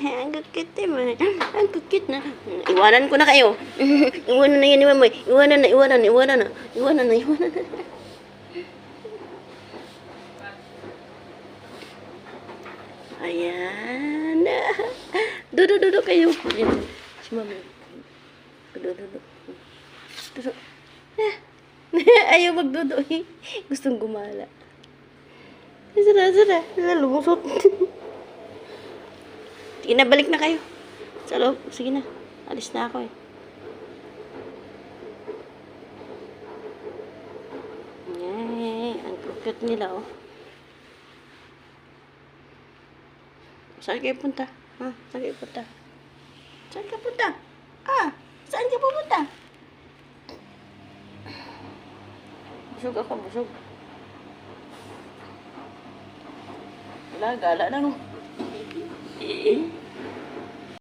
Ang kukit mo. Ang kukit na. Iwanan ko na kayo. Iwanan na yan, iwanan mo. Iwanan na, iwanan na, iwanan na. Iwanan na, iwanan na. Ayan. Dudu kayo. Si mami. Dudu. Ayaw magdudu eh. Gustong gumala. Sana. Lumusot. Sige na, balik na kayo. Sa loob. Sige na. Alis na ako eh. Yay. Ang cute nila oh. Saan kayo punta? Ha? Saan kayo punta? Saan ka punta? Ah! Saan ka pupunta? Busog ako, busog. Wala, gala na no.